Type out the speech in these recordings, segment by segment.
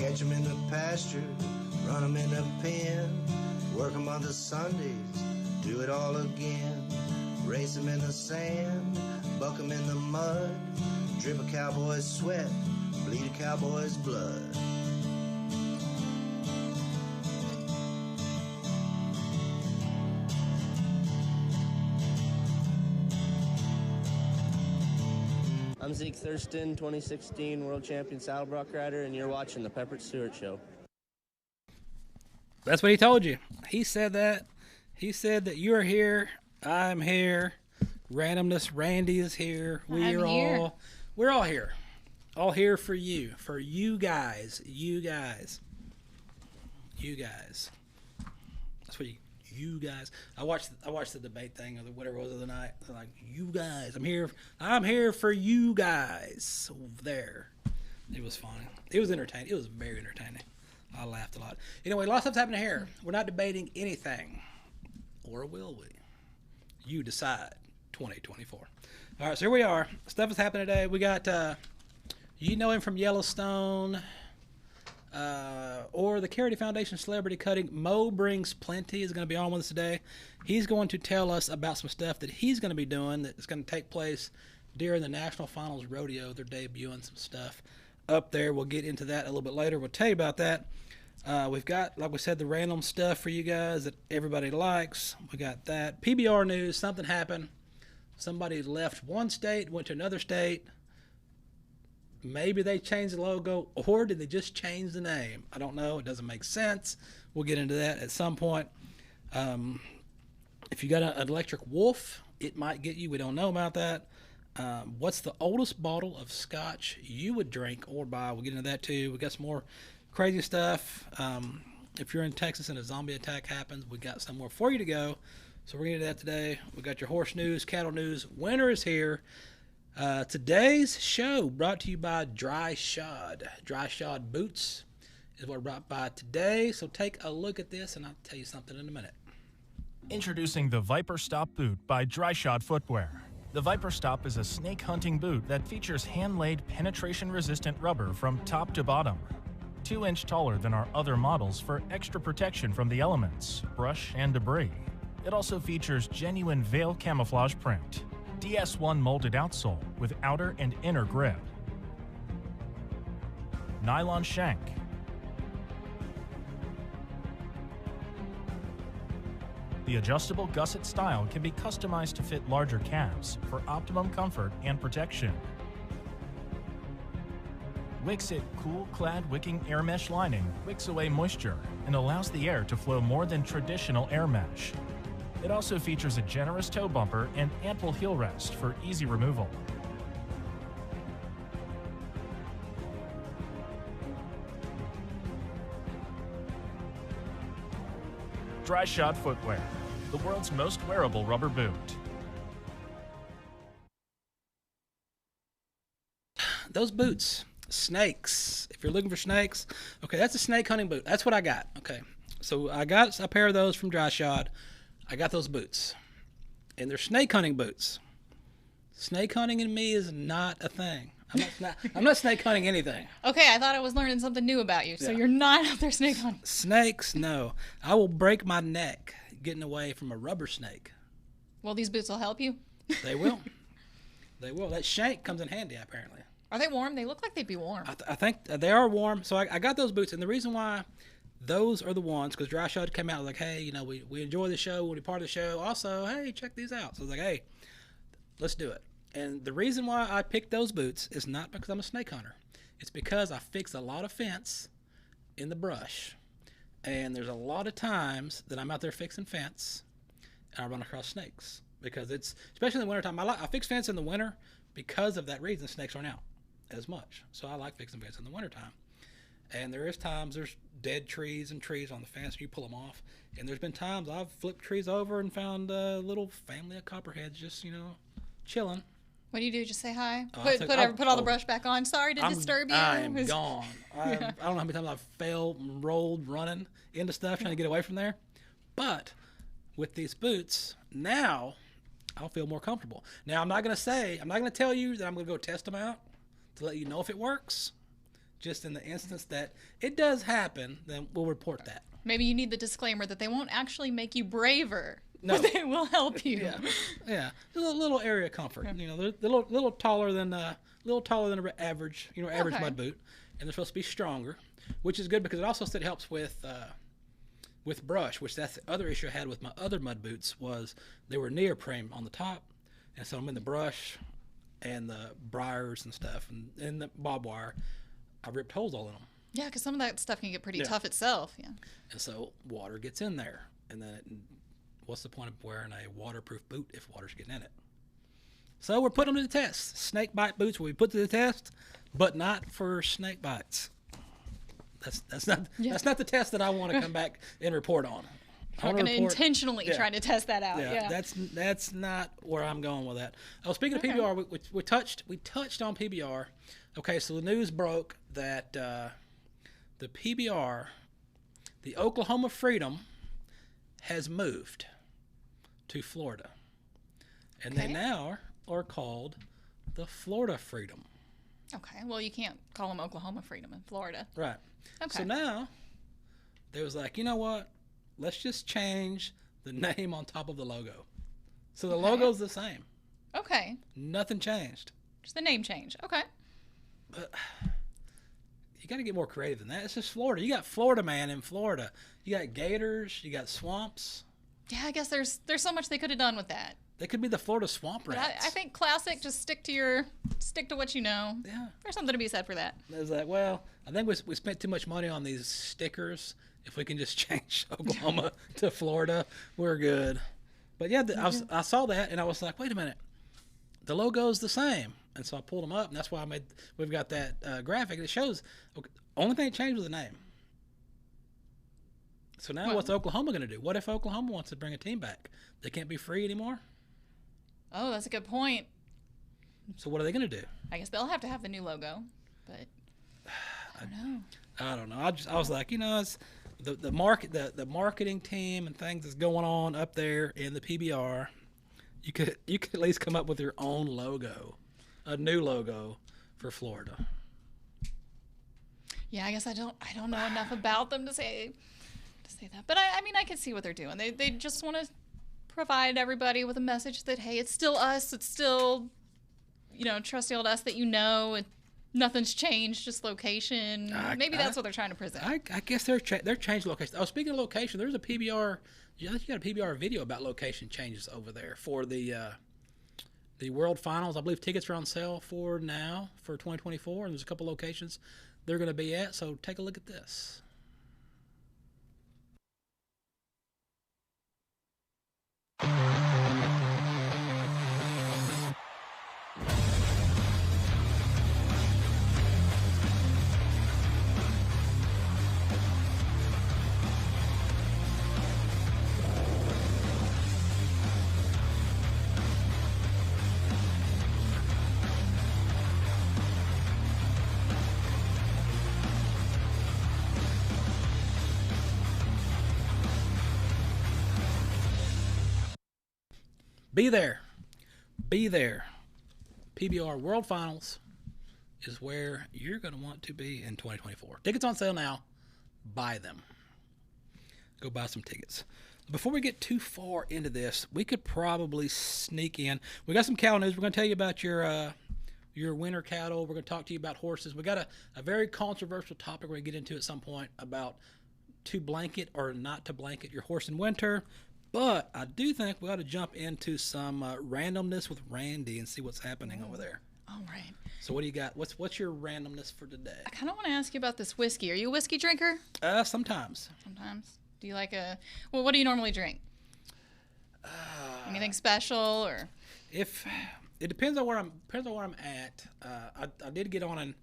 Catch 'em in the pasture, run 'em in the pen, work 'em on the Sundays, do it all again. Race 'em in the sand, buck 'em in the mud, drip a cowboy's sweat, bleed a cowboy's blood. I'm Zeke Thurston, 2016 World Champion Saddlebrock Rider, and you're watching the Pepper Stewart Show. That's what he told you. He said that. He said that you're here, I'm here, Randomness, Randy is here. We're all here. All here for you. For you guys. You guys. That's what you guys. I watched the debate thing or whatever it was the other night. They're like, you guys, I'm here for you guys. There. It was funny. It was entertaining. It was very entertaining. I laughed a lot. Anyway, a lot of stuff's happening here. We're not debating anything. Or will we? You decide. 2024. All right, so here we are. Stuff is happening today. We got, you know him from Yellowstone, or the Careity Foundation Celebrity Cutting. Mo Brings Plenty is going to be on with us today. He's going to tell us about some stuff that he's going to be doing that's going to take place during the National Finals Rodeo. They're debuting some stuff up there. We'll get into that a little bit later. We'll tell you about that. We've got, like we said, the random stuff for you guys that everybody likes. We got that. PBR news, something happened. Somebody left one state, went to another state. Maybe they changed the logo, or did they just change the name? I don't know. It doesn't make sense. We'll get into that at some point. If you got an electric wolf, it might get you. We don't know about that. What's the oldest bottle of Scotch you would drink or buy? We'll get into that too. We got some more crazy stuff. If you're in Texas and a zombie attack happens, we got somewhere for you to go. So we're going to do that today. We got your horse news, cattle news. Winter is here. Today's show brought to you by DryShod. DryShod Boots is what we're brought by today. So take a look at this, and I'll tell you something in a minute. Introducing the Viper Stop boot by DryShod Footwear. The Viper Stop is a snake hunting boot that features hand-laid penetration-resistant rubber from top to bottom. 2-inch taller than our other models for extra protection from the elements, brush, and debris. It also features genuine veil camouflage print. DS1 molded outsole with outer and inner grip. Nylon shank. The adjustable gusset style can be customized to fit larger calves for optimum comfort and protection. Wixit Cool Clad Wicking Air Mesh lining wicks away moisture and allows the air to flow more than traditional air mesh. It also features a generous toe bumper and ample heel rest for easy removal. DryShod Footwear, the world's most wearable rubber boot. Those boots, snakes. If you're looking for snakes, okay, that's a snake hunting boot. That's what I got. Okay, so I got a pair of those from DryShod. I got those boots, and they're snake hunting boots. Snake hunting in me is not a thing. I'm not snake hunting anything. Okay, I thought I was learning something new about you. So you're not out there snake hunting. Snakes, no. I will break my neck getting away from a rubber snake. Well, these boots will help you. They will. They will. That shank comes in handy, apparently. Are they warm? They look like they'd be warm. I think they are warm. So I got those boots, and the reason why those are the ones, because DryShod came out like, hey, you know, we enjoy the show, we'll be part of the show. Also, hey, check these out. So I was like, hey, let's do it. And the reason why I picked those boots is not because I'm a snake hunter. It's because I fix a lot of fence in the brush. And there's a lot of times that I'm out there fixing fence and I run across snakes. Because it's, especially in the wintertime, I fix fence in the winter because of that reason. Snakes aren't out as much. So I like fixing fence in the wintertime. And there is times there's dead trees and trees on the fence. You pull them off. And there's been times I've flipped trees over and found a little family of copperheads just, you know, chilling. What do you do? Just say hi? Oh, put all the brush back on. Sorry to disturb you. I am gone. I don't know how many times I've failed and rolled running into stuff trying to get away from there. But with these boots, now I'll feel more comfortable. Now I'm not going to tell you that I'm going to go test them out to let you know if it works. just in the instance that it does happen, then we'll report that. Maybe you need the disclaimer that they won't actually make you braver. No. But they will help you. Yeah. A little area of comfort. You know, they're a little taller than an average, average mud boot, and they're supposed to be stronger, which is good because it also said it helps with brush, which that's the other issue I had with my other mud boots was they were neoprene on the top, and so I'm in the brush and the briars and stuff and the barbed wire, I ripped holes all in them. Yeah, because some of that stuff can get pretty tough itself. Yeah. And so water gets in there, and then what's the point of wearing a waterproof boot if water's getting in it? So we're putting them to the test. Snake bite boots will be put to the test, but not for snake bites. That's not the test that I want to come back and report on. I'm going to intentionally try to test that out. Yeah. That's not where I'm going with that. Oh, speaking of PBR, we touched on PBR. Okay, so the news broke that the PBR, the Oklahoma Freedom, has moved to Florida, and they now are called the Florida Freedom. Okay, well, you can't call them Oklahoma Freedom in Florida. Right. Okay. So now they was like, you know what? Let's just change the name on top of the logo. So the logo's the same. Okay. Nothing changed. Just the name change. Okay. But you got to get more creative than that. It's just Florida. You got Florida Man in Florida. You got gators. You got swamps. Yeah, I guess there's so much they could have done with that. They could be the Florida Swamp Rats. I think classic. Just stick to what you know. Yeah. There's something to be said for that. It was like, well, I think we spent too much money on these stickers. If we can just change Oklahoma to Florida, we're good. But yeah, I saw that and I was like, wait a minute, the logo's the same. And so I pulled them up, and that's why we've got that graphic that shows. Okay, only thing that changed was the name. So now what's Oklahoma going to do? What if Oklahoma wants to bring a team back? They can't be free anymore? Oh, that's a good point. So what are they going to do? I guess they'll have to have the new logo, but I don't know. I was like, it's the marketing team and things that's going on up there in the PBR. You could at least come up with your own logo, a new logo for Florida. Yeah, I guess I don't know enough about them to say that, but I mean I can see what they're doing. They just want to provide everybody with a message that hey, it's still us. It's still trusty old us that nothing's changed, just location. Maybe that's what they're trying to present. I guess they're changing location. Oh, speaking of location, there's a PBR. You got a PBR video about location changes over there for the World Finals. I believe tickets are on sale for 2024, and there's a couple locations they're going to be at. So take a look at this. Be there. PBR World Finals is where you're going to want to be in 2024. Tickets on sale now. Buy them. Go buy some tickets. Before we get too far into this, we could probably sneak in. We got some cow news. We're going to tell you about your winter cattle. We're going to talk to you about horses. We got a very controversial topic we're going to get into at some point about to blanket or not to blanket your horse in winter. But I do think we ought to jump into some randomness with Randy and see what's happening over there. All right. So what do you got? What's your randomness for today? I kind of want to ask you about this whiskey. Are you a whiskey drinker? Sometimes. Sometimes. Do you like what do you normally drink? Anything special or? If it depends on where I'm at. I did get on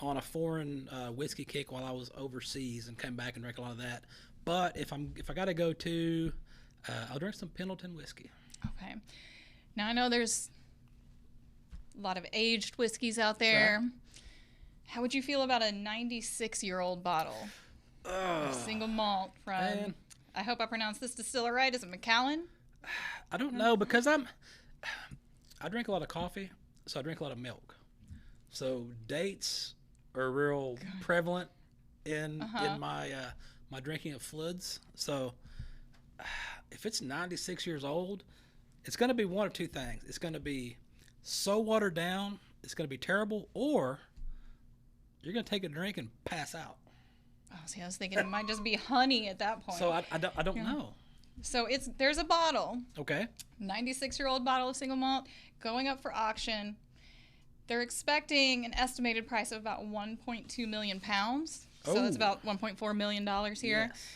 a foreign whiskey kick while I was overseas and came back and drank a lot of that. But if I got to go to I'll drink some Pendleton whiskey. Okay. Now, I know there's a lot of aged whiskeys out there. Right. How would you feel about a 96-year-old bottle of single malt from, I hope I pronounced this distiller right, is it Macallan? I don't know because I drink a lot of coffee, so I drink a lot of milk. So dates are real prevalent in my my drinking of fluids. So if it's 96 years old, it's going to be one of two things. It's going to be so watered down, it's going to be terrible, or you're going to take a drink and pass out. Oh, see, I was thinking it might just be honey at that point. So I don't know. So there's a bottle. Okay. 96-year-old bottle of single malt going up for auction. They're expecting an estimated price of about 1.2 million pounds. So that's about $1.4 million here. Yes.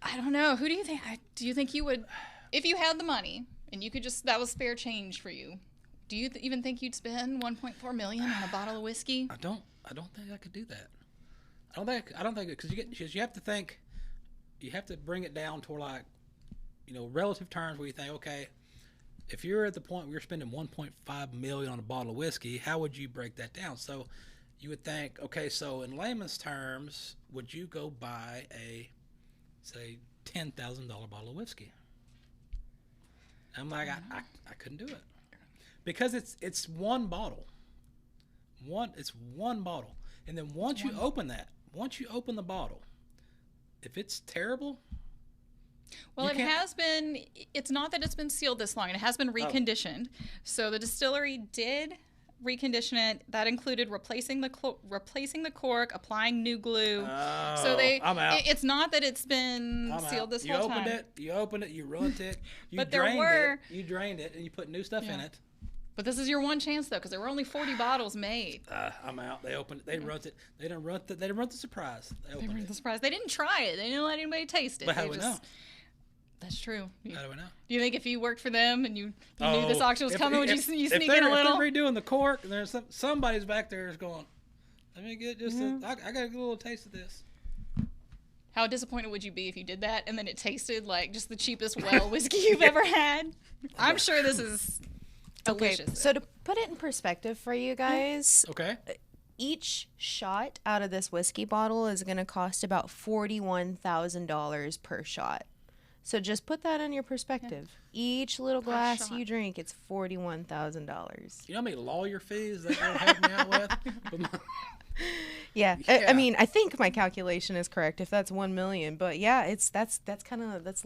I don't know. Who do you think? Do you think you would, if you had the money and you could just, that was spare change for you, do you even think you'd spend 1.4 million on a bottle of whiskey? I don't think I could do that. I don't think because you have to think, you have to bring it down to like, relative terms where you think, okay, if you're at the point where you're spending 1.5 million on a bottle of whiskey, how would you break that down? So you would think, okay, so in layman's terms, would you go buy a, say, $10,000 bottle of whiskey? I'm like, I couldn't do it because it's one bottle. It's one bottle, and then once you open the bottle, if it's terrible. Well, it's not that it's been sealed this long. It has been reconditioned. So the distillery did recondition it. That included replacing the cork, applying new glue. So I'm out. It's not that it's been sealed this whole time. You opened it, you ruined it, you drained it, and you put new stuff in it. But this is your one chance, though, because there were only 40 bottles made. I'm out. They opened it. They ruined it. They didn't run the surprise. They opened the surprise. They didn't try it. They didn't let anybody taste it. But how do we know? That's true. How do we know? Do you think if you worked for them and you knew this auction was coming, would you sneak in a little? If they're redoing the cork, and there's somebody's back there is going, let me get just I got a little taste of this. How disappointed would you be if you did that and then it tasted like just the cheapest well whiskey you've ever had? I'm sure this is delicious. Okay, so to put it in perspective for you guys, okay, each shot out of this whiskey bottle is going to cost about $41,000 per shot. So just put that in your perspective. Yeah. Each little glass you drink, it's $41,000. You know how many lawyer fees that will help me out with? Yeah. I mean, I think my calculation is correct if that's 1 million. But yeah, that's a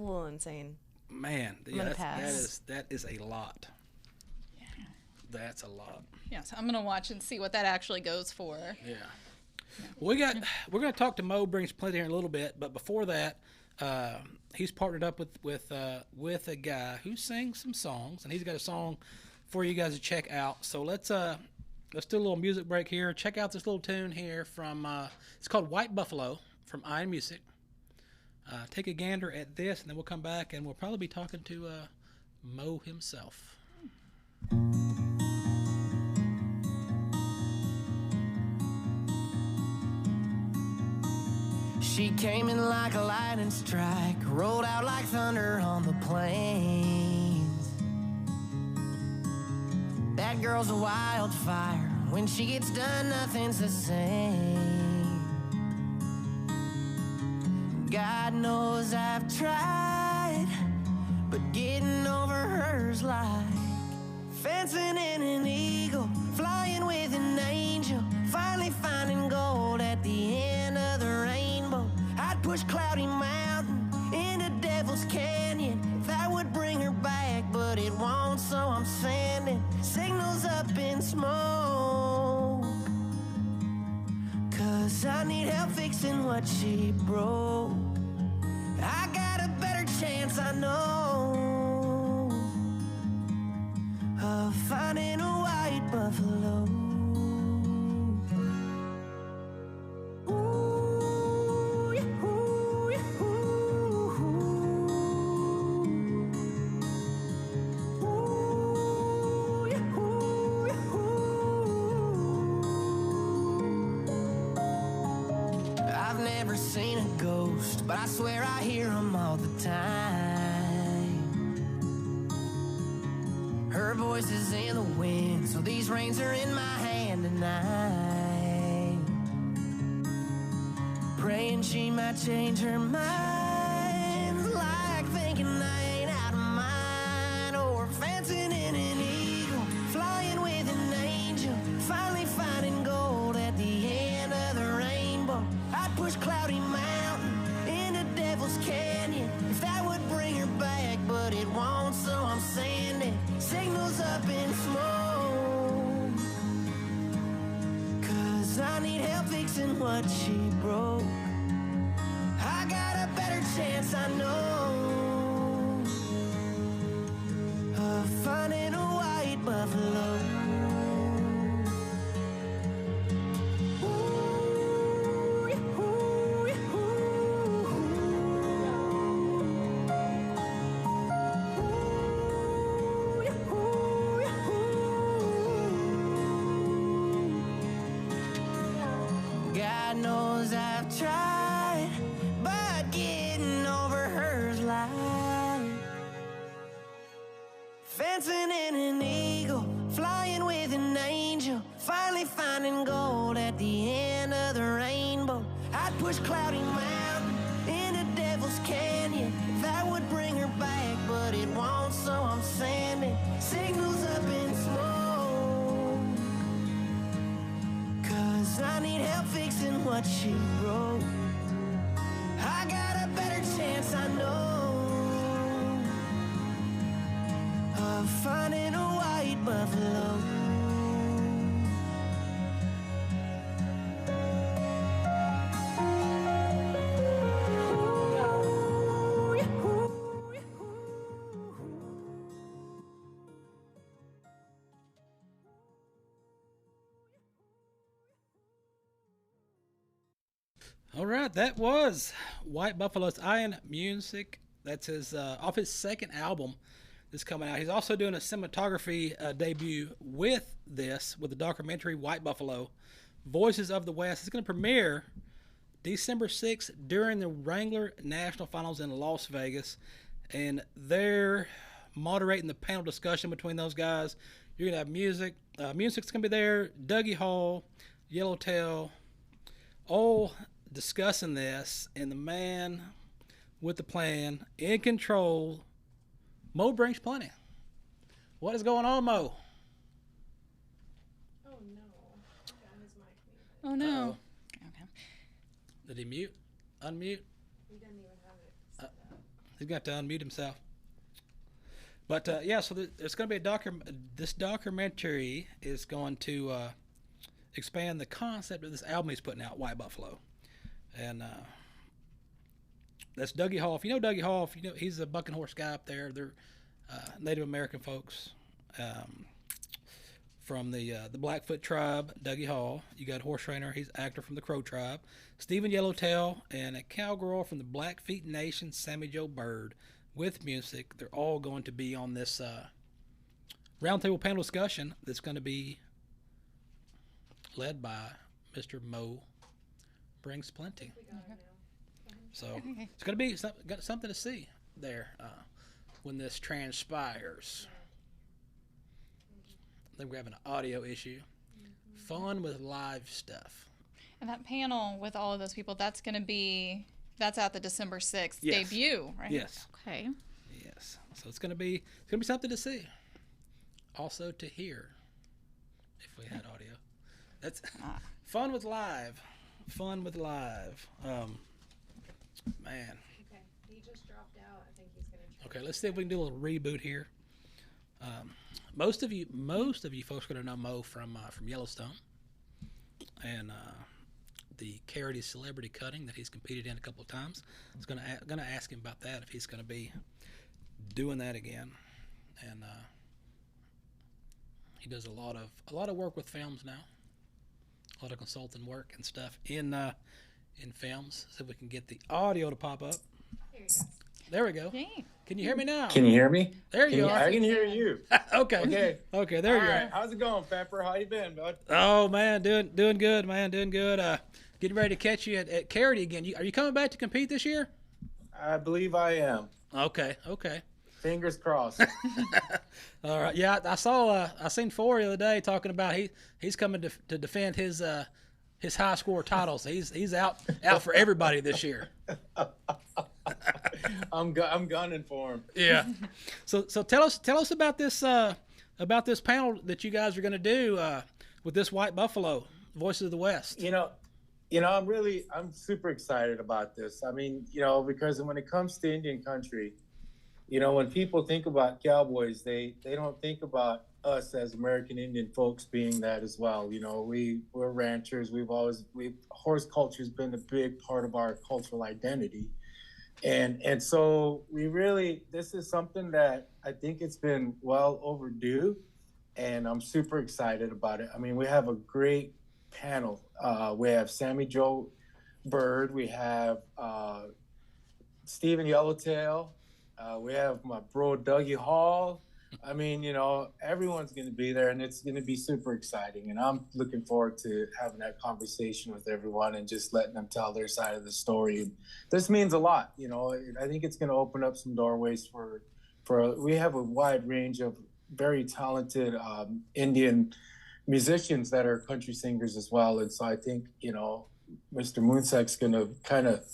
little insane. Man, that is a lot. Yeah. That's a lot. Yeah, so I'm gonna watch and see what that actually goes for. Yeah. We're gonna talk to Mo Brings Plenty here in a little bit, but before that, he's partnered up with a guy who sings some songs, and he's got a song for you guys to check out. So let's do a little music break here. Check out this little tune here from it's called White Buffalo from Iron Music. Take a gander at this, and then we'll come back, and we'll probably be talking to Mo himself. She came in like a lightning strike, rolled out like thunder on the plains. That girl's a wildfire. When she gets done, nothing's the same. God knows I've tried, but getting over her's like fencing in an eagle, flying with an angel, finally finding gold at the end of the rainbow. I'd push Cloudy Mountain into Devil's Canyon if that would bring her back, but it won't, so I'm sending signals up in smoke. 'Cause I need help fixing what she broke. I got a better chance, I know, of finding a white buffalo. But I swear I hear them all the time. Her voice is in the wind, so these reins are in my hand tonight. Praying she might change her mind, like thinking I ain't out of mind, or fencing in an eagle, flying with an angel, finally finding gold at the end. I need help fixing what she broke. I got a better chance, I know, of finding a white buffalo. God knows I've tried, but getting over her's like fencing in an eagle, flying with an angel, finally finding gold at the end of the rainbow. I'd push Cloudy Mountain into Devil's Canyon, that would bring her back, but it won't, so I'm sending signals up in smoke, 'cause I need help fixing what she broke. I got a better chance, I know, of finding a white buffalo. All right, that was White Buffalo's Iron Music. That's his off his second album that's coming out. He's also doing a cinematography debut with the documentary White Buffalo, Voices of the West. It's going to premiere December 6th during the Wrangler National Finals in Las Vegas, and they're moderating the panel discussion between those guys. You're going to have music. Music's going to be there. Dougie Hall, Yellowtail, all discussing this, and the man with the plan, in control, Mo Brings Plenty. What is going on, Mo? Oh no. Got his mic muted. Oh no. Uh-oh. Okay. Did he mute? Unmute? He doesn't even have it set up. He's got to unmute himself. But yeah, so there's going to be this documentary is going to expand the concept of this album he's putting out, White Buffalo. And that's Dougie Hall. If you know Dougie Hall, he's a bucking horse guy up there. They're Native American folks from the Blackfoot tribe. Dougie Hall. You got horse trainer. He's an actor from the Crow tribe. Stephen Yellowtail and a cowgirl from the Blackfeet Nation, Sammy Joe Bird, with music. They're all going to be on this roundtable panel discussion that's going to be led by Mr. Mo Brings Plenty. So it's going to be got something to see there when this transpires. Then we're having an audio issue. Fun with live stuff. And that panel with all of those people, that's out the December 6th Yes. debut, right? Yes. Okay. Yes. So it's going to be something to see. Also to hear, if we had audio. That's fun with live. Fun with live. Man. Okay, he just dropped out. I think he's gonna try. Okay, let's see if we can do a little reboot here. Most of you folks are going to know Mo from Yellowstone and the Careity celebrity cutting that he's competed in a couple of times. I was going to ask him about that, if he's going to be doing that again. And he does a lot of work with films now. A lot of consulting work and stuff in films. So we can get the audio to pop up. Here you go. There we go. Yay. Can you hear me now? Can you hear me? There you are. I can hear you. Okay. Okay, there you are. How's it going, Pepper? How you been, bud? Oh man, doing good, man, doing good. Getting ready to catch you at Careity again. Are you coming back to compete this year? I believe I am. Okay. Fingers crossed. All right. Yeah, I seen Four the other day talking about he's coming to defend his high score titles. He's out for everybody this year. I'm gunning for him. Yeah. So tell us about this panel that you guys are going to do with this White Buffalo, Voices of the West. I'm super excited about this. I mean, because when it comes to Indian country, when people think about cowboys, they don't think about us as American Indian folks being that as well. You know, we're ranchers. Horse culture's been a big part of our cultural identity. And so this is something that I think it's been well overdue, and I'm super excited about it. I mean, we have a great panel. We have Sammy Joe Bird, we have Stephen Yellowtail, we have my bro Dougie Hall. I mean, you know, everyone's going to be there, and it's going to be super exciting. And I'm looking forward to having that conversation with everyone and just letting them tell their side of the story. This means a lot, you know. I think it's going to open up some doorways for. We have a wide range of very talented Indian musicians that are country singers as well, and so I think, you know, Mr. Moonsek's going to kind of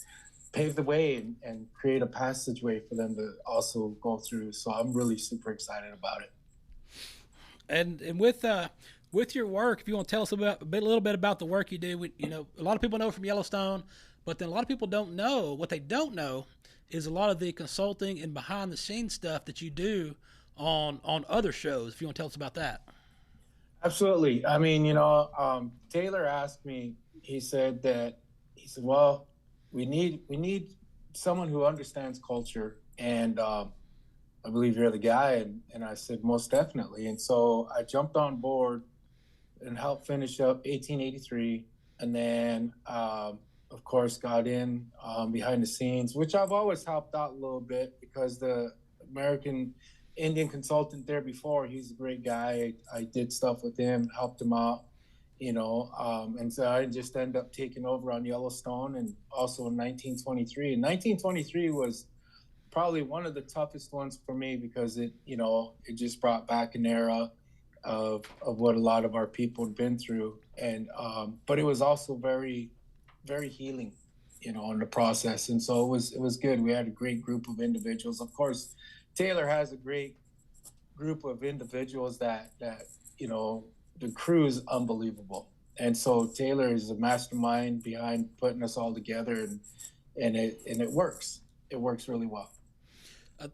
pave the way and create a passageway for them to also go through. So I'm really super excited about it. And with your work, if you want to tell us a little bit about the work you do, you know, a lot of people know from Yellowstone, but then a lot of people don't know. What they don't know is a lot of the consulting and behind the scenes stuff that you do on other shows. If you want to tell us about that. Absolutely. I mean, you know, Taylor asked me, he said, well, we need someone who understands culture, and I believe you're the guy. And I said, most definitely. And so I jumped on board and helped finish up 1883, and then of course got in behind the scenes, which I've always helped out a little bit, because the American Indian consultant there before, he's a great guy. I did stuff with him, helped him out, you know, and so I just ended up taking over on Yellowstone, and also in 1923. And 1923 was probably one of the toughest ones for me, because it just brought back an era of what a lot of our people had been through. And but it was also very, very healing, you know, in the process. And so it was good. We had a great group of individuals. Of course, Taylor has a great group of individuals that you know, the crew is unbelievable. And so Taylor is a mastermind behind putting us all together, and it works. It works really well.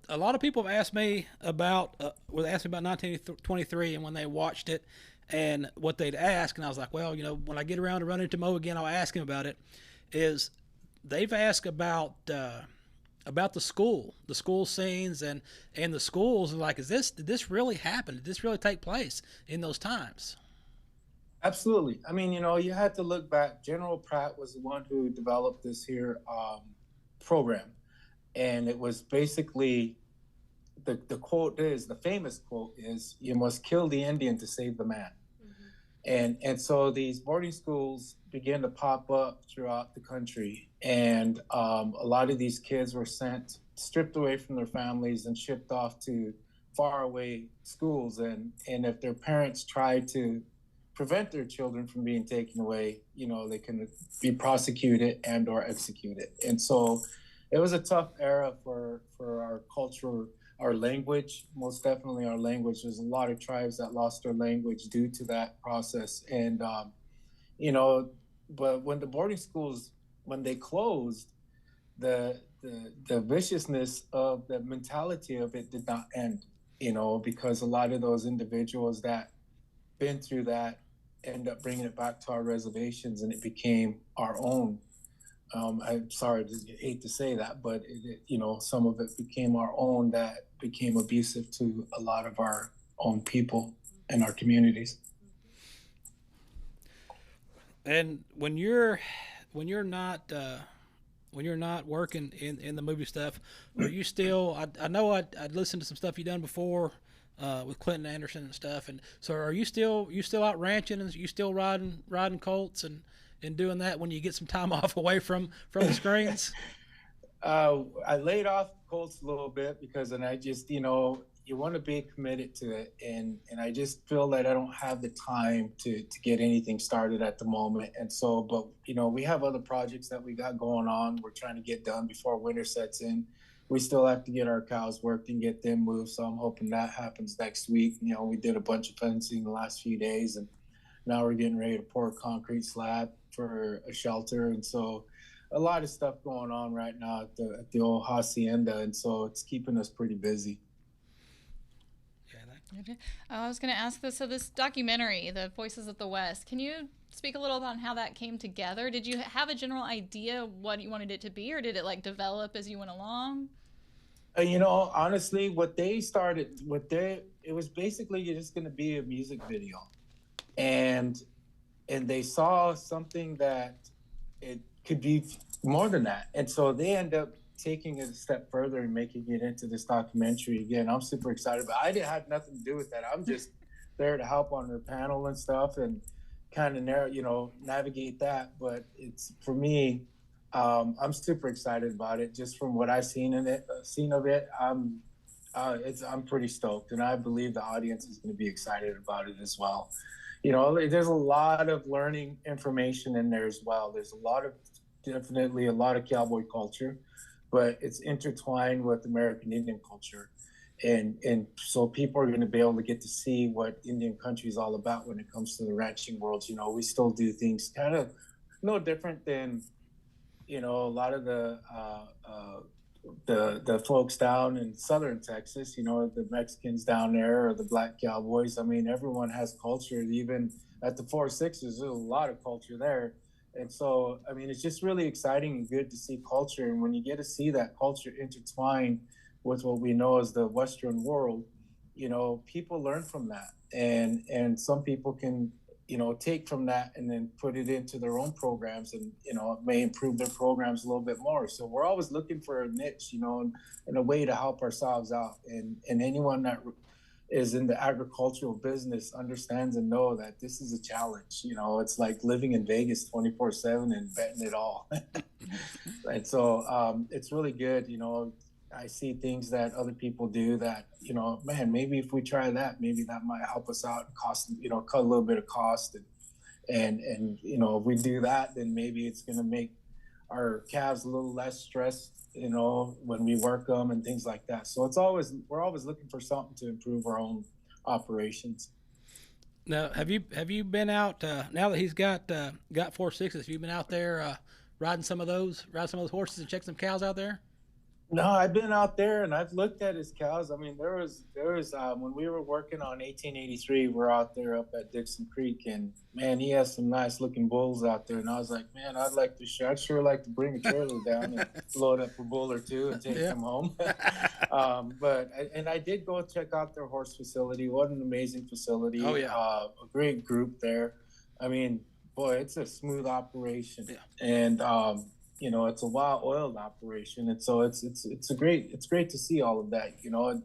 A lot of people have asked me about 1923 and when they watched it and what they'd ask, and I was like, well, you know, when I get around to running into Mo again, I'll ask him about it. Is they've asked about the school scenes and the schools, and like, did this really happen? Did this really take place in those times? Absolutely. I mean, you know, you had to look back. General Pratt was the one who developed this here program. And it was basically, the famous quote is, you must kill the Indian to save the man. Mm-hmm. And so these boarding schools began to pop up throughout the country. And a lot of these kids were stripped away from their families and shipped off to faraway schools. And if their parents tried to prevent their children from being taken away, you know, they can be prosecuted and or executed. And so it was a tough era for our culture, our language, most definitely our language. There's a lot of tribes that lost their language due to that process. And, you know, but when the boarding schools, when they closed, the viciousness of the mentality of it did not end, you know, because a lot of those individuals that been through that end up bringing it back to our reservations, and it became our own. I'm sorry, I hate to say that, but you know, some of it became our own, that became abusive to a lot of our own people and our communities. And when you're not working in the movie stuff, are you still? I know I'd listened to some stuff you've done before with Clinton Anderson and stuff, and so are you still out ranching, and you still riding colts and doing that when you get some time off away from the screens? I laid off colts a little bit because, and I just, you know, you want to be committed to it, and I just feel that I don't have the time to get anything started at the moment. And so, but you know, we have other projects that we got going on. We're trying to get done before winter sets in. We still have to get our cows worked and get them moved, so I'm hoping that happens next week. You know, we did a bunch of fencing the last few days, and now we're getting ready to pour a concrete slab for a shelter. And so a lot of stuff going on right now at the old hacienda, and so it's keeping us pretty busy. Yeah, I was going to ask this. So this documentary, The Voices of the West, can you speak a little about how that came together? Did you have a general idea what you wanted it to be, or did it like develop as you went along? You know, honestly, it was basically just going to be a music video, and they saw something that it could be more than that, and so they end up taking it a step further and making it into this documentary. Again, I'm super excited, but I didn't have nothing to do with that. I'm just there to help on the panel and stuff, and kind of navigate that. But it's, for me, I'm super excited about it. Just from what I've seen of it, I'm pretty stoked, and I believe the audience is going to be excited about it as well. You know, there's a lot of learning information in there as well. There's definitely a lot of cowboy culture, but it's intertwined with American Indian culture. And so people are going to be able to get to see what Indian country is all about when it comes to the ranching world. You know, we still do things kind of no different than, you know, a lot of the folks down in southern Texas, you know, the Mexicans down there or the black cowboys. I mean, everyone has culture. Even at the 4-6s, there's a lot of culture there. And so, I mean, it's just really exciting and good to see culture. And when you get to see that culture intertwined with what we know as the Western world, you know, people learn from that. And some people can, you know, take from that and then put it into their own programs, and, you know, it may improve their programs a little bit more. So we're always looking for a niche, you know, and a way to help ourselves out. And anyone that is in the agricultural business understands and know that this is a challenge. You know, it's like living in Vegas 24/7 and betting it all. And so it's really good. You know, I see things that other people do that, you know, man, maybe if we try that, maybe that might help us out, cut a little bit of cost. And you know, if we do that, then maybe it's going to make our calves a little less stressed, you know, when we work them and things like that. So we're always looking for something to improve our own operations. Now, have you been out now that he's got 4-6s? Have you been out there riding some of those horses and checked some cows out there? No, I've been out there and I've looked at his cows. I mean, there was when we were working on 1883, we're out there up at Dixon Creek, and man, he has some nice looking bulls out there. And I was like, man, I'd sure like to bring a trailer down and load up a bull or two and take them home. But I did go check out their horse facility. What an amazing facility. Oh yeah. A great group there. I mean, boy, it's a smooth operation. Yeah. And you know, it's a well-oiled operation, and so it's great to see all of that. You know, it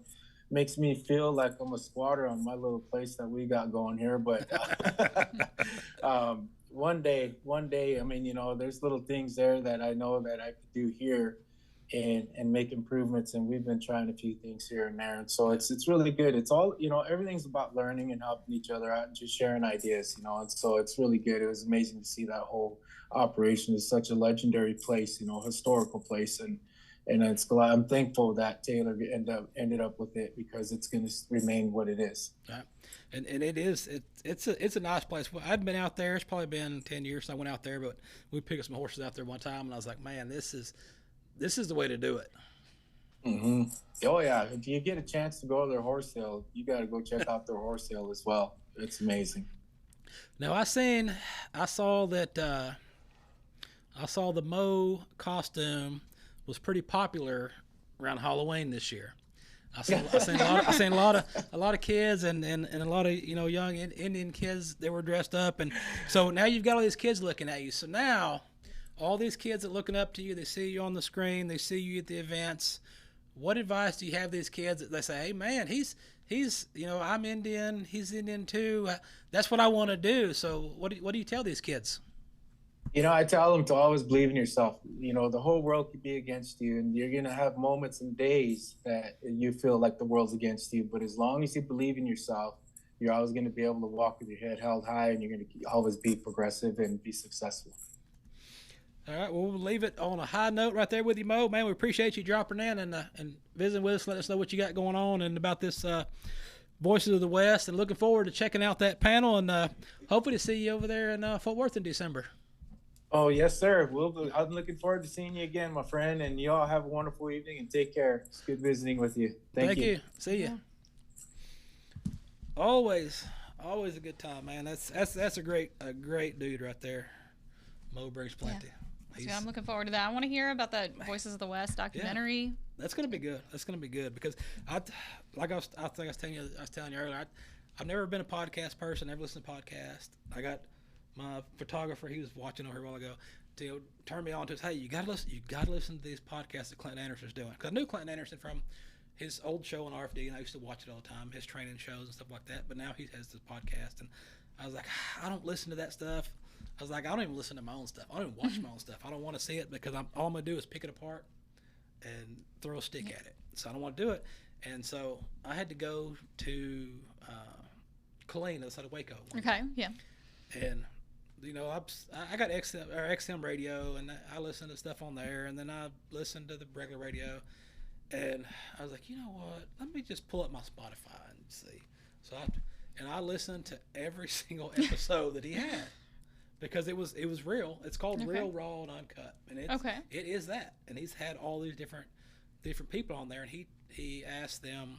makes me feel like I'm a squatter on my little place that we got going here. But one day, I mean, you know, there's little things there that I know that I could do here, and make improvements. And we've been trying a few things here and there, and so it's really good. It's all, you know, everything's about learning and helping each other out and just sharing ideas. You know, and so it's really good. It was amazing to see that whole operation. Is such a legendary place, you know, historical place, and I'm thankful that Taylor ended up with it, because it's going to remain what it is. Right. And it's a nice place. I'd been out there. It's probably been 10 years since I went out there, but we picked up some horses out there one time, and I was like, man, this is the way to do it. Mm-hmm. Oh yeah, if you get a chance to go to their horse sale, you got to go check out their horse sale as well. It's amazing. Now I saw that. I saw the Mo costume was pretty popular around Halloween this year. I seen a lot of kids and a lot of, you know, young Indian kids. They were dressed up, and so now you've got all these kids looking at you. So now all these kids that looking up to you, they see you on the screen, they see you at the events. What advice do you have these kids that they say, hey man, he's you know, I'm Indian, he's Indian too. That's what I want to do. So what do you tell these kids? You know, I tell them to always believe in yourself. You know, the whole world could be against you, and you're going to have moments and days that you feel like the world's against you. But as long as you believe in yourself, you're always going to be able to walk with your head held high, and you're going to always be progressive and be successful. All right, well, we'll leave it on a high note right there with you, Mo. Man, we appreciate you dropping in and visiting with us, letting us know what you got going on and about this Voices of the West, and looking forward to checking out that panel, and hopefully to see you over there in Fort Worth in December. Oh, yes, sir. I'm looking forward to seeing you again, my friend, and you all have a wonderful evening and take care. It's good visiting with you. Thank you. See you. Always a good time, man. That's a great dude right there. Mo brings plenty. So I'm looking forward to that. I want to hear about that Voices of the West documentary. Yeah. That's gonna be good. That's gonna be good because I think I was telling you earlier. I've never been a podcast person. Never listened to podcasts. I got my photographer. He was watching over here a while ago. To turn me on to, hey, you gotta listen to these podcasts that Clinton Anderson's doing. Because I knew Clinton Anderson from his old show on RFD, and I used to watch it all the time, his training shows and stuff like that. But now he has this podcast, and I was like, I don't listen to that stuff. I was like, I don't even listen to my own stuff. I don't even watch my own stuff. I don't want to see it because all I'm gonna do is pick it apart and throw a stick at it. So I don't want to do it. And so I had to go to Killeen, outside of Waco. Okay, yeah. And you know, I got XM radio, and I listen to stuff on there, and then I listen to the regular radio. And I was like, you know what? Let me just pull up my Spotify and see. So I listened to every single episode that he had because it was real. It's called Real, Raw, and Uncut, and it is that. And he's had all these different people on there, and he asked them.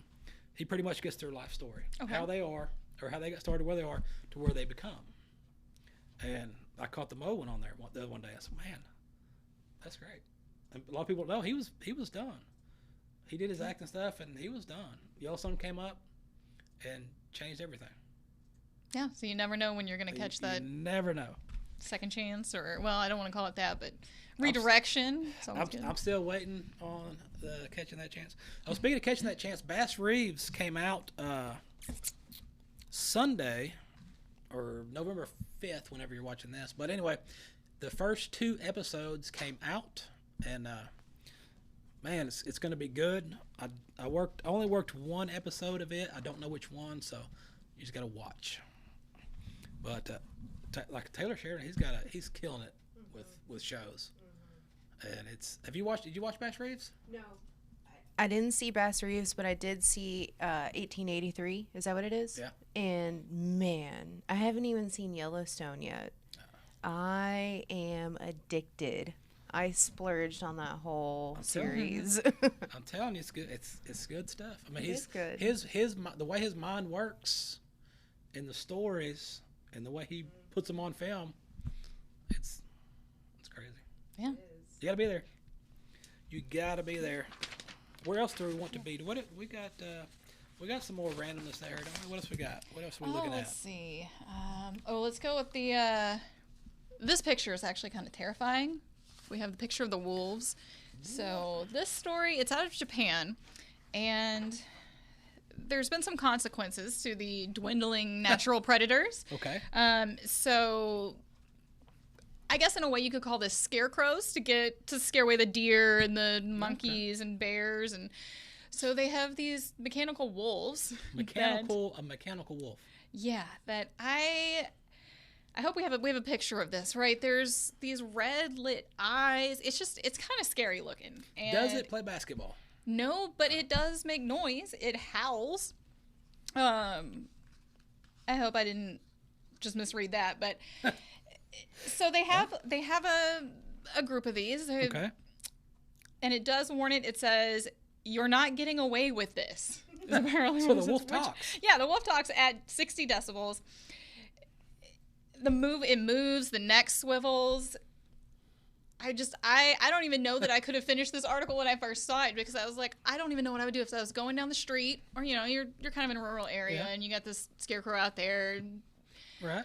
He pretty much gets their life story, how they are, or how they got started, where they are, to where they become. And I caught the Mo one on there the other one day. I said, man, that's great. And a lot of people don't know he was done. He did his acting stuff, and he was done. Yellowstone came up and changed everything. Yeah, so you never know when you're going to catch that. You never know. Second chance, or, well, I don't want to call it that, but redirection. I'm still waiting on catching that chance. Oh, speaking of catching that chance, Bass Reeves came out Sunday, or November 5th, whenever you're watching this. But anyway, the first 2 episodes came out, and man, it's going to be good. I only worked 1 episode of it. I don't know which one, so you just got to watch. But like Taylor Sheridan, he's killing it with shows. And did you watch Bass Reeves? No. I didn't see Bass Reeves, but I did see 1883. Is that what it is? Yeah. And man, I haven't even seen Yellowstone yet. I am addicted. I splurged on that whole series. I'm telling you, it's good. It's good stuff. I mean, it's good. The way his mind works, in the stories, and the way he puts them on film, it's crazy. Yeah. You gotta be there. You gotta be there. Where else do we want to be? We got some more randomness there, don't we? What else we got? What else are we looking at? Let's see. Let's go with the. This picture is actually kind of terrifying. We have the picture of the wolves. So this story, it's out of Japan, and there's been some consequences to the dwindling natural predators. Okay. So I guess in a way you could call this scarecrows to scare away the deer and the monkeys and bears, and so they have these mechanical wolves. A mechanical wolf. Yeah, that I hope we have a picture of this, right? There's these red lit eyes. It's kind of scary looking. And does it play basketball? No, but it does make noise. It howls. I hope I didn't just misread that, but so they have a group of these. Okay. And it does warn it. It says, "You're not getting away with this." Apparently, so the wolf talks. Yeah, the wolf talks at 60 decibels. It moves, the neck swivels. I don't even know that I could have finished this article when I first saw it, because I was like, I don't even know what I would do if I was going down the street, or you're kind of in a rural area and you got this scarecrow out there. Right.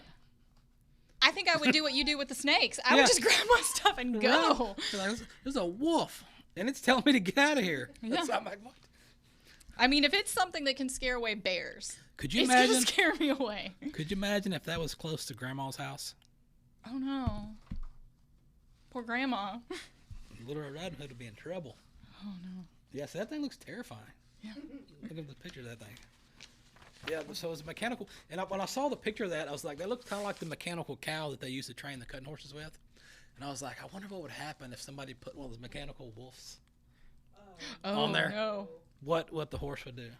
I think I would do what you do with the snakes. I would just grab my stuff and go. Right. Like, there's a wolf, and it's telling me to get out of here. Yeah. I'm like, what? I mean, if it's something that can scare away bears, it's going to scare me away. Could you imagine if that was close to Grandma's house? Oh, no. Poor Grandma. Little Red Riding Hood would be in trouble. Oh, no. Yes, that thing looks terrifying. Yeah. Look at the picture of that thing. Yeah, so it's mechanical. And when I saw the picture of that, I was like, that looked kind of like the mechanical cow that they used to train the cutting horses with. And I was like, I wonder what would happen if somebody put one of those mechanical wolves on there. No. What the horse would do.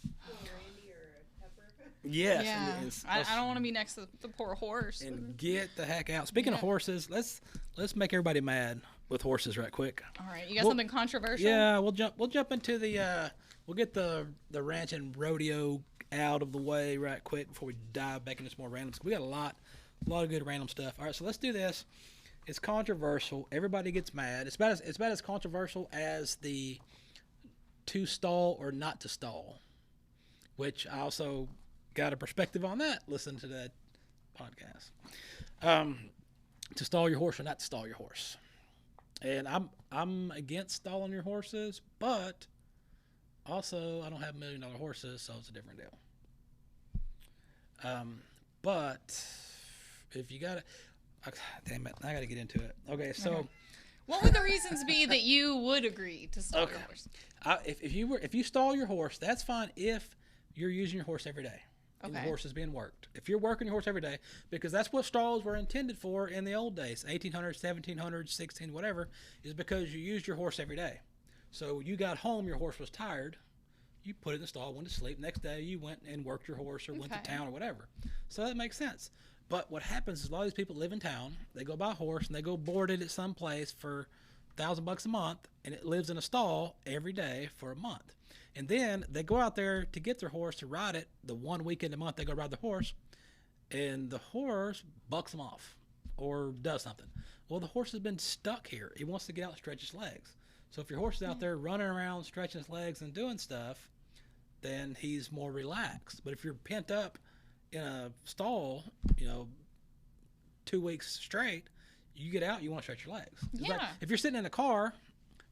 Randy or Pepper? Yes. Yeah. I don't want to be next to the poor horse. And get the heck out. Speaking of horses, let's make everybody mad with horses right quick. All right. You got something controversial? Yeah, we'll jump into the we'll get the ranch and rodeo out of the way right quick before we dive back into some more randoms. We got a lot of good random stuff. All right, so let's do this. It's controversial. Everybody gets mad. It's about as controversial as the to stall or not to stall, which I also got a perspective on that. Listen to that podcast. To stall your horse or not to stall your horse. And I'm against stalling your horses, but also I don't have $1 million horses, so it's a different deal. But if you got it, damn it, I got to get into it. Okay, so what would the reasons be that you would agree to stall your horse? If you stall your horse, that's fine if you're using your horse every day. And the horse is being worked. If you're working your horse every day, because that's what stalls were intended for in the old days, 1800s, 1700s, 16, whatever, is because you used your horse every day. So you got home, your horse was tired, you put it in the stall, went to sleep. Next day you went and worked your horse or went to town or whatever. So that makes sense. But what happens is a lot of these people live in town, they go buy a horse and they go board it at some place for $1,000 a month, and it lives in a stall every day for a month. And then they go out there to get their horse to ride it the 1 weekend a month. They go ride the horse, and the horse bucks them off or does something. Well, the horse has been stuck here. He wants to get out and stretch his legs. So if your horse is out there running around, stretching his legs and doing stuff, then he's more relaxed. But if you're pent up in a stall, 2 weeks straight, you get out, you want to stretch your legs. It's like if you're sitting in a car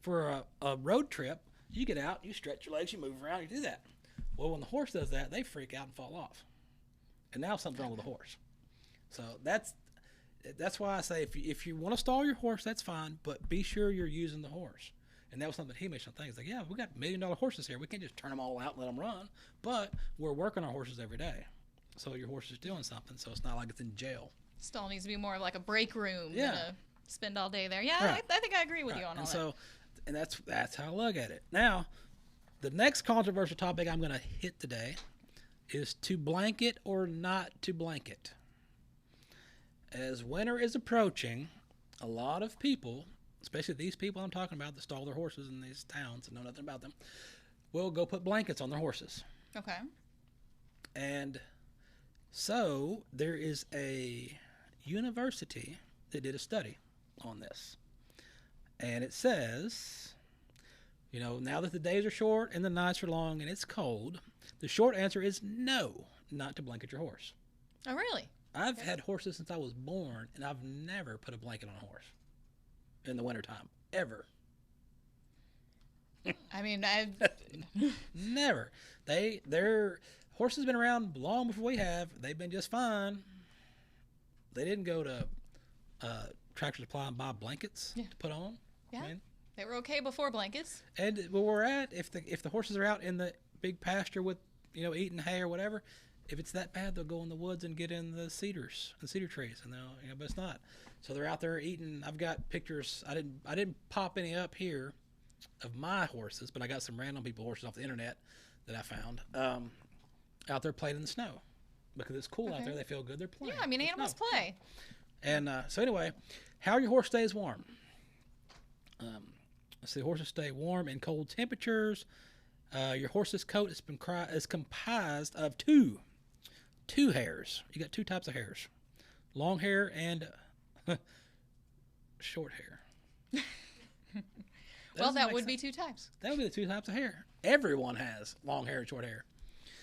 for a road trip, you get out, you stretch your legs, you move around, you do that. Well, when the horse does that, they freak out and fall off. And now something's wrong with the horse. So that's why I say if you want to stall your horse, that's fine, but be sure you're using the horse. And that was something he mentioned. Things like, we got $1 million horses here. We can't just turn them all out and let them run. But we're working our horses every day. So your horse is doing something, so it's not like it's in jail. Stall needs to be more like a break room than a spend all day there. Yeah, right. I think I agree with you on all that. And that's how I look at it. Now, the next controversial topic I'm going to hit today is to blanket or not to blanket. As winter is approaching, a lot of people, especially these people I'm talking about that stall their horses in these towns and know nothing about them, will go put blankets on their horses. Okay. And so there is a university that did a study on this. And it says, now that the days are short and the nights are long and it's cold, the short answer is no, not to blanket your horse. Oh, really? I've had horses since I was born, and I've never put a blanket on a horse in the wintertime, ever. I mean, Never. Their horses been around long before we have. They've been just fine. They didn't go to Tractor Supply and buy blankets to put on. Yeah, they were okay before blankets. And where we're at, if the horses are out in the big pasture with eating hay or whatever, if it's that bad, they'll go in the woods and get in the cedar trees, and they'll but it's not. So they're out there eating. I've got pictures. I didn't pop any up here of my horses, but I got some random people horses off the internet that I found out there playing in the snow because it's cool out there. They feel good. They're playing. Yeah, I mean, animals play. And so anyway, how your horse stays warm. Let's see, horses stay warm in cold temperatures. Your horse's coat is comprised of two hairs. You got two types of hairs, long hair and short hair. Well, that would be two types. That would be the two types of hair. Everyone has long hair and short hair.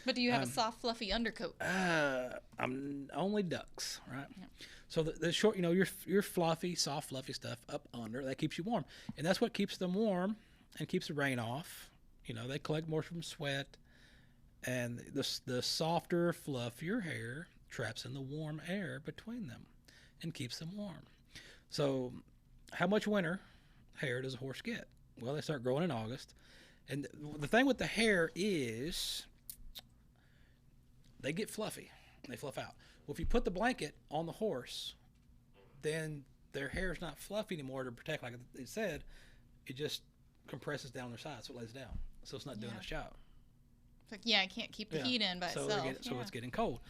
But do you have a soft, fluffy undercoat? I'm only ducks, right? Yeah. So the short, your fluffy, soft, fluffy stuff up under, that keeps you warm. And that's what keeps them warm and keeps the rain off. They collect more from sweat. And the softer, fluffier hair traps in the warm air between them and keeps them warm. So how much winter hair does a horse get? Well, they start growing in August. And the thing with the hair is they get fluffy. They fluff out. Well, if you put the blanket on the horse, then their hair is not fluffy anymore to protect, like they said. It just compresses down their sides, so it lays down. So it's not doing its job. It's like, I can't keep the heat in by itself. So it's getting cold.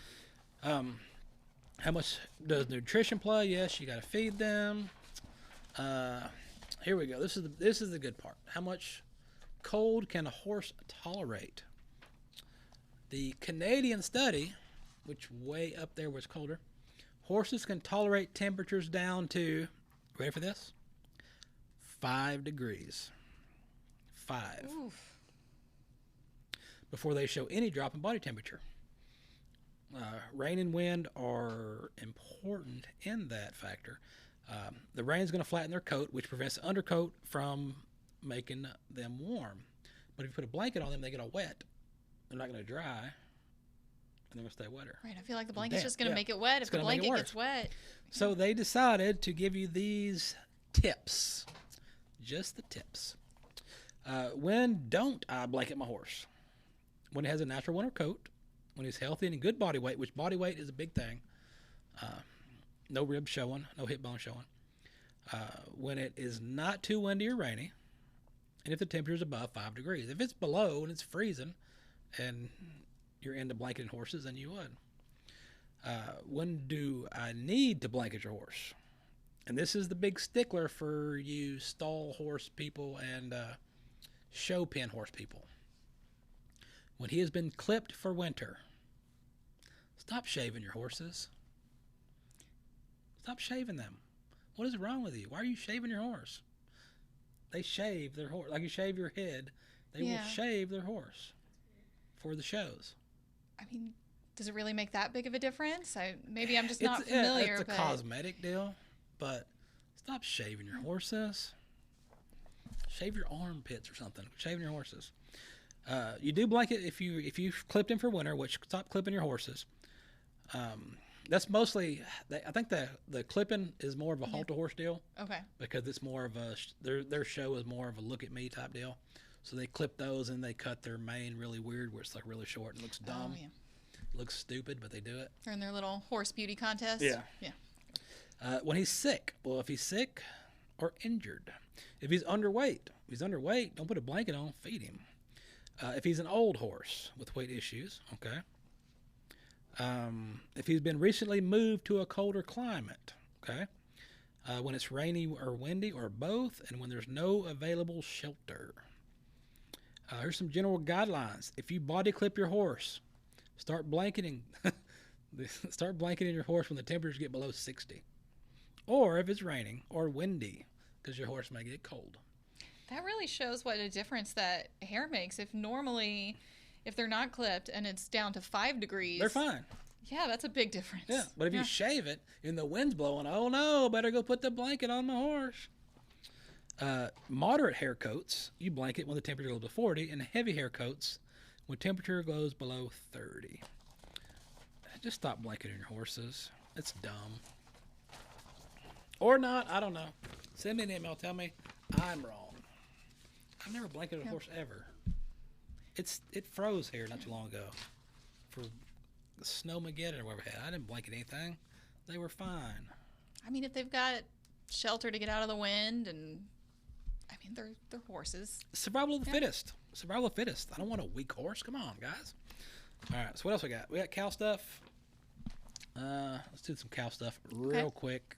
How much does nutrition play? Yes, you got to feed them. Here we go. This is the good part. How much cold can a horse tolerate? The Canadian study, which way up there was colder, horses can tolerate temperatures down to, ready for this? 5 degrees. 5. Oof. Before they show any drop in body temperature. Rain and wind are important in that factor. The rain is going to flatten their coat, which prevents the undercoat from making them warm. But if you put a blanket on them, they get all wet. They're not going to dry, and they're going to stay wetter. Right. I feel like the blanket's just going to make it wet if the blanket gets wet. So they decided to give you these tips. Just the tips. When don't I blanket my horse? When it has a natural winter coat, when he's healthy and in good body weight, which body weight is a big thing. No ribs showing, no hip bone showing. When it is not too windy or rainy, and if the temperature is above 5 degrees. If it's below and it's freezing and you're into blanketing horses, then you would. When do I need to blanket your horse? And this is the big stickler for you stall horse people and show pen horse people. When he has been clipped for winter. Stop shaving your horses. Stop shaving them. What is wrong with you? Why are you shaving your horse? They shave their horse. Like you shave your head, they will shave their horse for the shows. I mean, does it really make that big of a difference? Maybe I'm just not familiar. It's a cosmetic deal, but stop shaving your horses. Shave your armpits or something. Shaving your horses. You do blanket if you clipped him for winter, which stop clipping your horses. That's mostly, I think the clipping is more of a halt a horse deal. Okay. Because it's more of a, their show is more of a look at me type deal. So they clip those and they cut their mane really weird where it's like really short and looks dumb. Oh, yeah. Looks stupid, but they do it. They're in their little horse beauty contest. Yeah. Yeah. When he's sick, well, if he's sick or injured, if he's underweight, don't put a blanket on, feed him. If he's an old horse with weight issues, okay. If he's been recently moved to a colder climate, okay. When it's rainy or windy or both, and when there's no available shelter. Here's some general guidelines. If you body clip your horse, start blanketing your horse when the temperatures get below 60. Or if it's raining or windy, because your horse may get cold. That really shows what a difference that hair makes. If they're not clipped and it's down to 5 degrees. They're fine. Yeah, that's a big difference. Yeah, but if you shave it and the wind's blowing, oh no, better go put the blanket on my horse. Moderate hair coats, you blanket when the temperature goes to 40, and heavy hair coats when temperature goes below 30. Just stop blanketing your horses. It's dumb. Or not, I don't know. Send me an email, tell me I'm wrong. I've never blanketed a horse ever. It froze here not too long ago for the Snowmageddon or whatever it had. I didn't blanket anything. They were fine. I mean, if they've got shelter to get out of the wind, and I mean, they're horses. Survival of the fittest. Survival of the fittest. I don't want a weak horse. Come on, guys. All right, so what else we got? We got cow stuff. Let's do some cow stuff real quick.